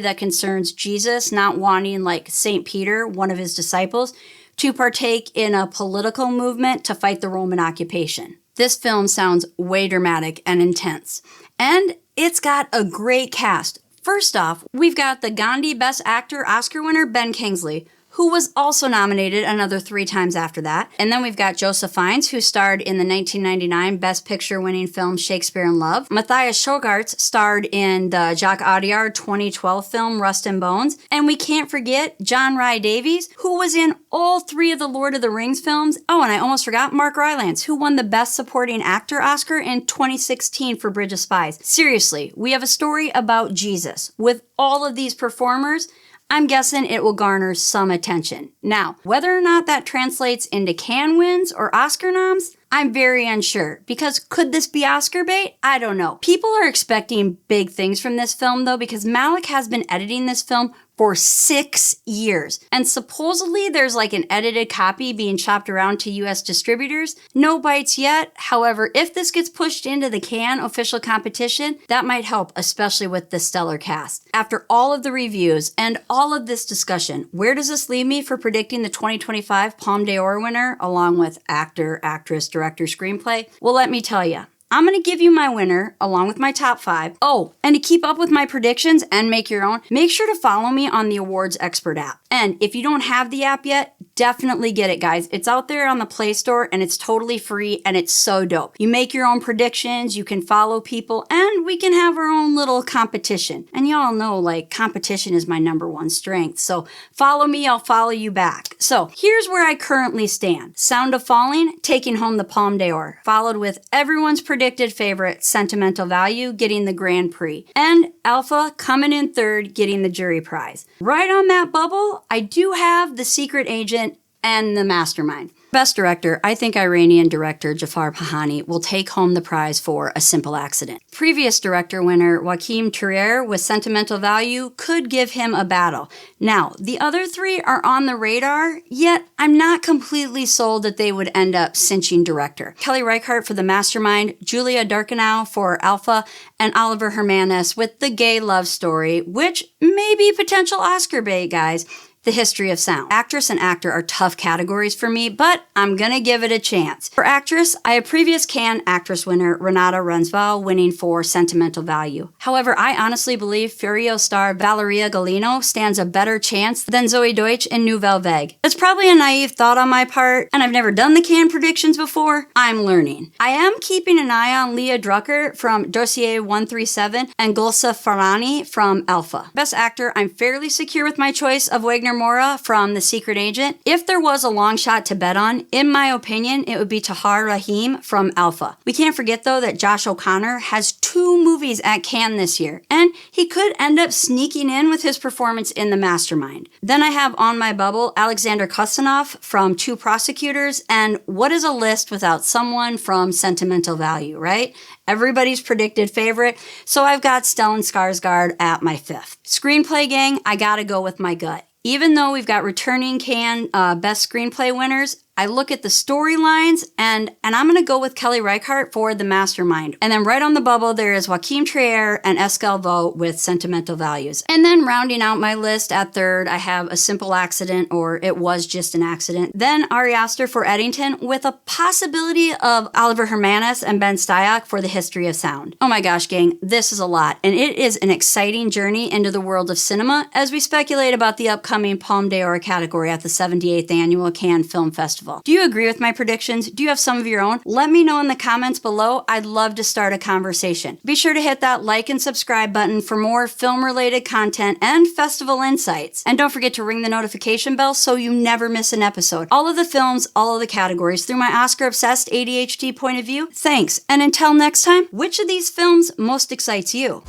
A: that concerns Jesus not wanting, like St. Peter, one of his disciples, to partake in a political movement to fight the Roman occupation. This film sounds way dramatic and intense. And it's got a great cast. First off, we've got the Gandhi Best Actor Oscar winner Ben Kingsley, who was also nominated another 3 times after that. And then we've got Joseph Fiennes, who starred in the 1999 Best Picture winning film Shakespeare in Love. Matthias Schoenaerts starred in the Jacques Audiard 2012 film Rust and Bones. And we can't forget John Rhys Davies, who was in all 3 of the Lord of the Rings films. Oh, and I almost forgot Mark Rylance, who won the Best Supporting Actor Oscar in 2016 for Bridge of Spies. Seriously, we have a story about Jesus. With all of these performers, I'm guessing it will garner some attention. Now, whether or not that translates into Cannes wins or Oscar noms, I'm very unsure, because could this be Oscar bait? I don't know. People are expecting big things from this film, though, because Malick has been editing this film for 6 years. And supposedly there's like an edited copy being shopped around to US distributors. No bites yet. However, if this gets pushed into the Cannes official competition, that might help, especially with the stellar cast. After all of the reviews and all of this discussion, where does this leave me for predicting the 2025 Palme d'Or winner, along with actor, actress, director, screenplay? Well, let me tell you. I'm going to give you my winner along with my top 5. Oh, and to keep up with my predictions and make your own, make sure to follow me on the Awards Expert app. And if you don't have the app yet, definitely get it, guys. It's out there on the Play Store and it's totally free and it's so dope. You make your own predictions, you can follow people, and we can have our own little competition. And y'all know, like, competition is my #1 strength. So follow me, I'll follow you back. So here's where I currently stand. Sound of Falling taking home the Palme d'Or, followed with everyone's predicted favorite, Sentimental Value, getting the Grand Prix, and Alpha coming in 3rd, getting the jury prize. Right on that bubble, I do have The Secret Agent and The Mastermind. Best Director, I think Iranian director Jafar Pahani will take home the prize for A Simple Accident. Previous director winner Joachim Trier with Sentimental Value could give him a battle. Now, the other 3 are on the radar, yet I'm not completely sold that they would end up cinching director. Kelly Reichardt for The Mastermind, Julia Ducournau for Alpha, and Oliver Hermanus with The Gay Love Story, which may be potential Oscar bait, guys. The History of Sound. Actress and actor are tough categories for me, but I'm gonna give it a chance. For actress, I have previous Cannes actress winner Renata Rensval winning for Sentimental Value. However, I honestly believe Furio star Valeria Golino stands a better chance than Zoe Deutsch in Nouvelle Vague. That's probably a naive thought on my part, and I've never done the Cannes predictions before. I'm learning. I am keeping an eye on Leah Drucker from Dossier 137 and Gulsa Farhani from Alpha. Best actor, I'm fairly secure with my choice of Wagner Moura from The Secret Agent. If there was a long shot to bet on, in my opinion, it would be Tahar Rahim from Alpha. We can't forget, though, that Josh O'Connor has 2 movies at Cannes this year, and he could end up sneaking in with his performance in The Mastermind. Then I have on my bubble Alexander Kusanov from 2 Prosecutors, and what is a list without someone from Sentimental Value, right? Everybody's predicted favorite, so I've got Stellan Skarsgård at my 5th. Screenplay, gang, I gotta go with my gut. Even though we've got returning Cannes Best Screenplay winners, I look at the storylines, and I'm going to go with Kelly Reichardt for The Mastermind. And then right on the bubble, there is Joachim Trier and Eskel Vogt with Sentimental Values. And then rounding out my list at 3rd, I have A Simple Accident, or It Was Just an Accident. Then Ari Aster for Eddington, with a possibility of Oliver Hermanus and Ben Stoyak for The History of Sound. Oh my gosh, gang, this is a lot. And it is an exciting journey into the world of cinema as we speculate about the upcoming Palme d'Or category at the 78th Annual Cannes Film Festival. Do you agree with my predictions? Do you have some of your own? Let me know in the comments below. I'd love to start a conversation. Be sure to hit that like and subscribe button for more film-related content and festival insights. And don't forget to ring the notification bell so you never miss an episode. All of the films, all of the categories through my Oscar-obsessed ADHD point of view. Thanks, and until next time, which of these films most excites you?